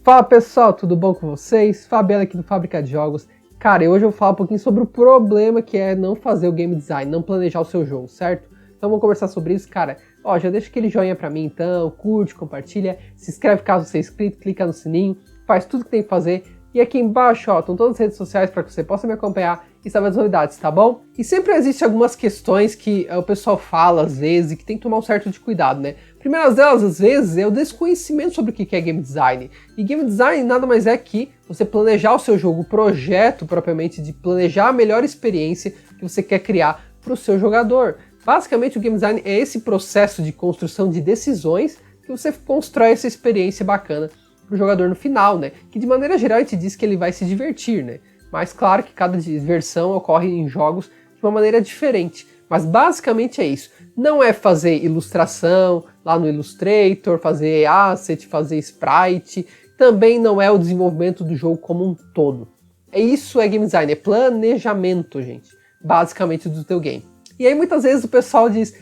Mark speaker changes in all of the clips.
Speaker 1: Fala pessoal, tudo bom com vocês? Fabiano aqui do Fábrica de Jogos. Cara, hoje eu vou falar um pouquinho sobre o problema que é não fazer o game design, não planejar o seu jogo, certo? Então vamos conversar sobre isso, cara. Ó, já deixa aquele joinha pra mim então, curte, compartilha, se inscreve caso você seja inscrito, clica no sininho, faz tudo que tem que fazer. E aqui embaixo, ó, estão todas as redes sociais para que você possa me acompanhar e saber as novidades, tá bom? E sempre existem algumas questões que o pessoal fala às vezes e que tem que tomar um certo de cuidado, né? Primeira delas, às vezes, é o desconhecimento sobre o que é game design. E game design nada mais é que você planejar o seu jogo, o projeto propriamente de planejar a melhor experiência que você quer criar para o seu jogador. Basicamente, o game design é esse processo de construção de decisões que você constrói essa experiência bacana pro jogador no final, né? Que de maneira geral a gente diz que ele vai se divertir, né? Mas claro que cada diversão ocorre em jogos de uma maneira diferente. Mas basicamente é isso. Não é fazer ilustração lá no Illustrator, fazer asset, fazer sprite. Também não é o desenvolvimento do jogo como um todo. Isso é game design, é planejamento, gente. Basicamente do teu game. E aí muitas vezes o pessoal diz,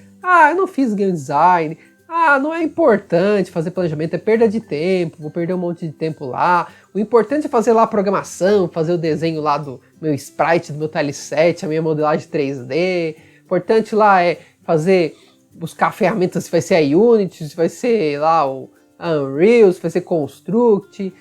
Speaker 1: eu não fiz game design, não é importante fazer planejamento, é perda de tempo, vou perder um monte de tempo lá. O importante é fazer lá a programação, fazer o desenho lá do meu sprite, do meu tileset, a minha modelagem 3D. O importante lá é buscar ferramentas, se vai ser a Unity, se vai ser lá o Unreal, se vai ser Construct.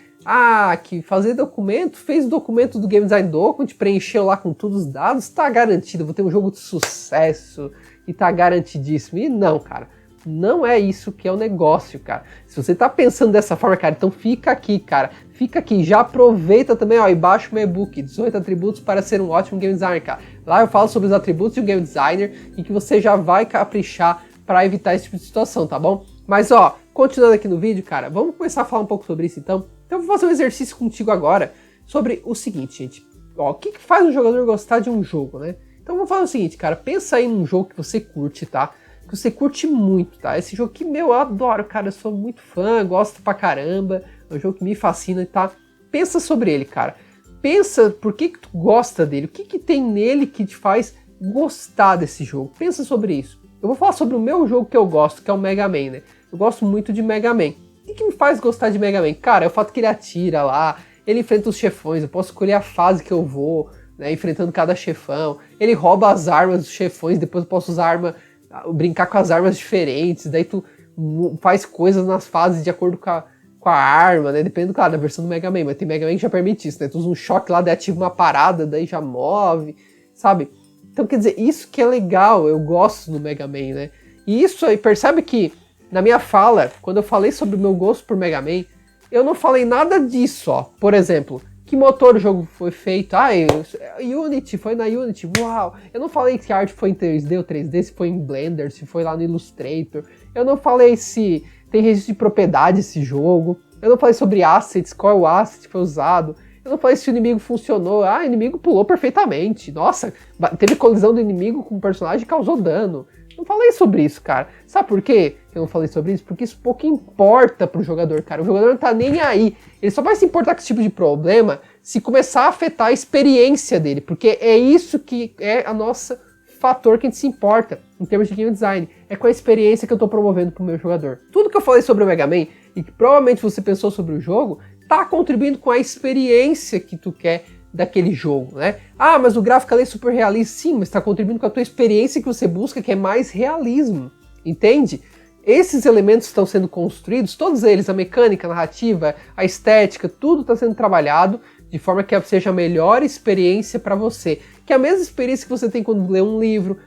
Speaker 1: Que fazer documento, fez o documento do Game Design Document, preencheu lá com todos os dados, tá garantido, vou ter um jogo de sucesso e tá garantidíssimo. E não, cara. Não é isso que é o negócio, cara. Se você tá pensando dessa forma, cara, então fica aqui, cara. Fica aqui, já aproveita também, ó, e baixa o meu e-book, 18 atributos para ser um ótimo game designer, cara. Lá eu falo sobre os atributos de um game designer e que você já vai caprichar para evitar esse tipo de situação, tá bom? Mas, ó, continuando aqui no vídeo, cara, vamos começar a falar um pouco sobre isso, então. Então eu vou fazer um exercício contigo agora sobre o seguinte, gente. Ó, o que faz um jogador gostar de um jogo, né? Então vamos falar o seguinte, cara, pensa aí num jogo que você curte, tá? Que você curte muito, tá? Esse jogo que, eu adoro, cara, eu sou muito fã, gosto pra caramba, é um jogo que me fascina, tá? Pensa sobre ele, cara. Pensa por que tu gosta dele, o que tem nele que te faz gostar desse jogo. Pensa sobre isso. Eu vou falar sobre o meu jogo que eu gosto, que é o Mega Man, né? Eu gosto muito de Mega Man. O que me faz gostar de Mega Man? Cara, é o fato que ele atira lá, ele enfrenta os chefões, eu posso escolher a fase que eu vou, né? Enfrentando cada chefão. Ele rouba as armas dos chefões, depois eu posso usar brincar com as armas diferentes, daí tu faz coisas nas fases de acordo com a arma, né? Depende, claro, da versão do Mega Man, mas tem Mega Man que já permite isso, né? Tu usa um choque lá, daí ativa uma parada, daí já move, sabe? Então, quer dizer, isso que é legal, eu gosto do Mega Man, né? E isso aí, percebe que na minha fala, quando eu falei sobre o meu gosto por Mega Man, eu não falei nada disso, ó. Por exemplo, que motor o jogo foi feito? Unity, foi na Unity, uau! Eu não falei se a arte foi em 3D ou 3D, se foi em Blender, se foi lá no Illustrator. Eu não falei se tem registro de propriedade esse jogo. Eu não falei sobre assets, qual é o asset que foi usado. Eu não falei se o inimigo funcionou. O inimigo pulou perfeitamente. Nossa, teve colisão do inimigo com o personagem e causou dano. Não falei sobre isso, cara. Sabe por quê que eu não falei sobre isso? Porque isso pouco importa pro jogador, cara. O jogador não tá nem aí. Ele só vai se importar com esse tipo de problema se começar a afetar a experiência dele. Porque é isso que é a nossa fator que a gente se importa em termos de game design. É com a experiência que eu tô promovendo pro meu jogador. Tudo que eu falei sobre o Mega Man e que provavelmente você pensou sobre o jogo, tá contribuindo com a experiência que tu quer daquele jogo, né? Mas o gráfico ali é super realista. Sim, mas está contribuindo com a tua experiência que você busca, que é mais realismo, entende? Esses elementos estão sendo construídos, todos eles, a mecânica, a narrativa, a estética, tudo está sendo trabalhado de forma que seja a melhor experiência para você. Que é a mesma experiência que você tem quando lê um livro,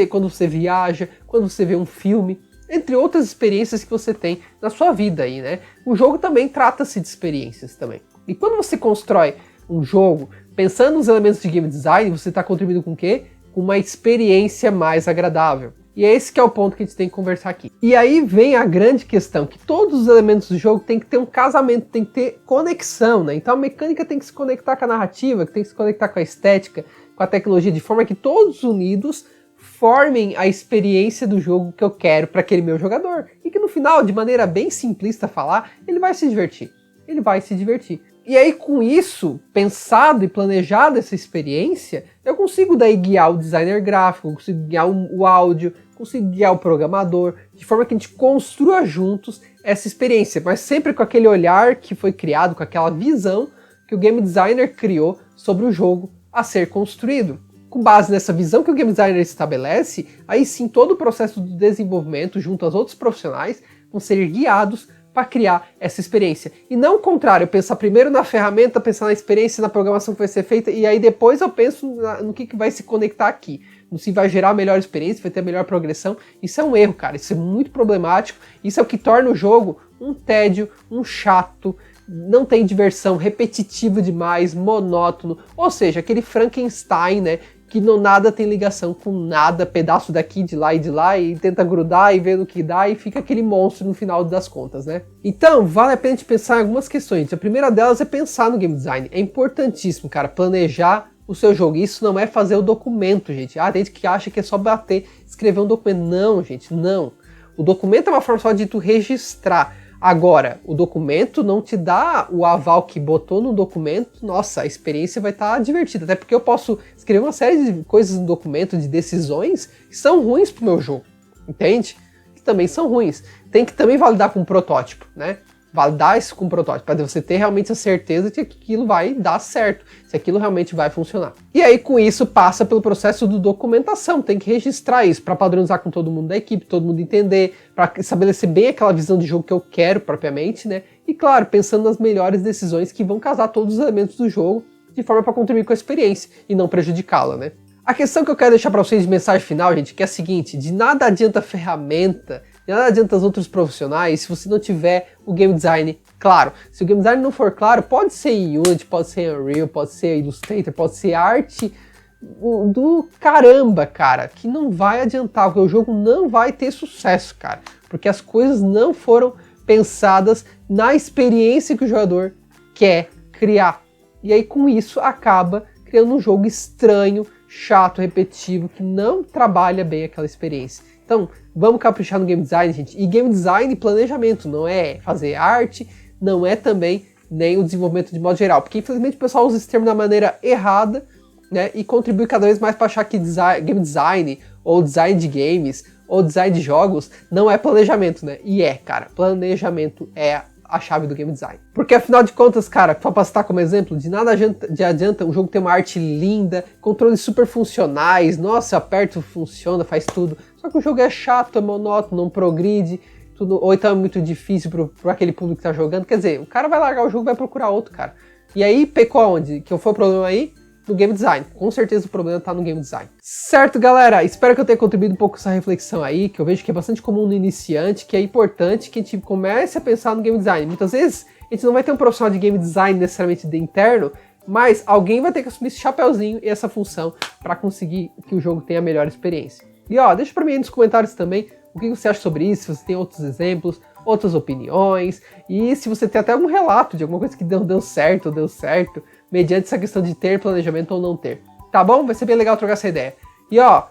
Speaker 1: quando você viaja, quando você vê um filme, entre outras experiências que você tem na sua vida aí, né? O jogo também trata-se de experiências também. E quando você constrói um jogo, pensando nos elementos de game design, você está contribuindo com o quê? Com uma experiência mais agradável. E é esse que é o ponto que a gente tem que conversar aqui. E aí vem a grande questão, que todos os elementos do jogo tem que ter um casamento, tem que ter conexão, né? Então a mecânica tem que se conectar com a narrativa, tem que se conectar com a estética, com a tecnologia, de forma que todos unidos formem a experiência do jogo que eu quero para aquele meu jogador. E que no final, de maneira bem simplista falar, ele vai se divertir. Ele vai se divertir. E aí com isso, pensado e planejado essa experiência, eu consigo daí guiar o designer gráfico, consigo guiar o áudio, consigo guiar o programador, de forma que a gente construa juntos essa experiência, mas sempre com aquele olhar que foi criado, com aquela visão que o game designer criou sobre o jogo a ser construído. Com base nessa visão que o game designer estabelece, aí sim todo o processo de desenvolvimento junto aos outros profissionais vão ser guiados para criar essa experiência. E não o contrário, eu pensar primeiro na ferramenta, pensar na experiência, na programação que vai ser feita, e aí depois eu penso no que vai se conectar aqui. Se vai gerar a melhor experiência, vai ter a melhor progressão. Isso é um erro, cara. Isso é muito problemático. Isso é o que torna o jogo um tédio, um chato, não tem diversão, repetitivo demais, monótono. Ou seja, aquele Frankenstein, né? Que não nada tem ligação com nada, pedaço daqui, de lá, e tenta grudar e ver no que dá, e fica aquele monstro no final das contas, né? Então, vale a pena a gente pensar em algumas questões. A primeira delas é pensar no game design. É importantíssimo, cara, planejar o seu jogo. Isso não é fazer o documento, gente. Ah, tem gente que acha que é só bater, escrever um documento. Não, gente, não. O documento é uma forma só de tu registrar. Agora, o documento não te dá o aval que botou no documento. Nossa, a experiência vai estar divertida. Até porque eu posso escrever uma série de coisas no documento, de decisões, que são ruins pro meu jogo. Entende? Que também são ruins. Tem que também validar com um protótipo, né? Validar isso com um protótipo, para você ter realmente a certeza de que aquilo vai dar certo, se aquilo realmente vai funcionar. E aí com isso passa pelo processo de documentação, tem que registrar isso para padronizar com todo mundo da equipe, todo mundo entender, para estabelecer bem aquela visão de jogo que eu quero propriamente, né? E claro, pensando nas melhores decisões que vão casar todos os elementos do jogo de forma para contribuir com a experiência e não prejudicá-la, né? A questão que eu quero deixar para vocês de mensagem final, gente, que é a seguinte: de nada adianta a ferramenta, de nada adianta os outros profissionais se você não tiver o game design claro. Se o game design não for claro, pode ser Unity, pode ser Unreal, pode ser Illustrator, pode ser arte do caramba, cara, que não vai adiantar, porque o jogo não vai ter sucesso, cara, porque as coisas não foram pensadas na experiência que o jogador quer criar. E aí com isso acaba criando um jogo estranho, chato, repetitivo, que não trabalha bem aquela experiência. Então, vamos caprichar no game design, gente. E game design e planejamento, não é fazer arte, não é também nem o desenvolvimento de modo geral. Porque infelizmente o pessoal usa esse termo da maneira errada, né? E contribui cada vez mais para achar que game design, ou design de games, ou design de jogos, não é planejamento, né? E é, cara, planejamento é a chave do game design. Porque afinal de contas, cara, para citar como exemplo, de nada adianta um jogo ter uma arte linda, controles super funcionais, nossa, aperto, funciona, faz tudo. Só que o jogo é chato, é monótono, não progride, tudo, ou então é muito difícil para aquele público que tá jogando. Quer dizer, o cara vai largar o jogo e vai procurar outro, cara. E aí, pecou aonde? Que foi o problema aí? No game design. Com certeza o problema tá no game design. Certo, galera? Espero que eu tenha contribuído um pouco com essa reflexão aí, que eu vejo que é bastante comum no iniciante, que é importante que a gente comece a pensar no game design. Muitas vezes a gente não vai ter um profissional de game design necessariamente de interno, mas alguém vai ter que assumir esse chapéuzinho e essa função para conseguir que o jogo tenha a melhor experiência. E ó, deixa pra mim aí nos comentários também o que você acha sobre isso, se você tem outros exemplos, outras opiniões, e se você tem até algum relato de alguma coisa que deu certo ou deu certo, mediante essa questão de ter planejamento ou não ter. Tá bom? Vai ser bem legal trocar essa ideia. E ó,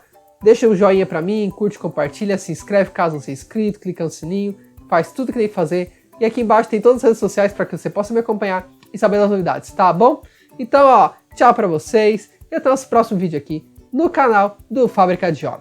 Speaker 1: deixa o joinha pra mim, curte, compartilha, se inscreve caso não seja inscrito, clica no sininho, faz tudo que tem que fazer. E aqui embaixo tem todas as redes sociais para que você possa me acompanhar e saber das novidades, tá bom? Então ó, tchau pra vocês e até o nosso próximo vídeo aqui no canal do Fábrica de Jogos.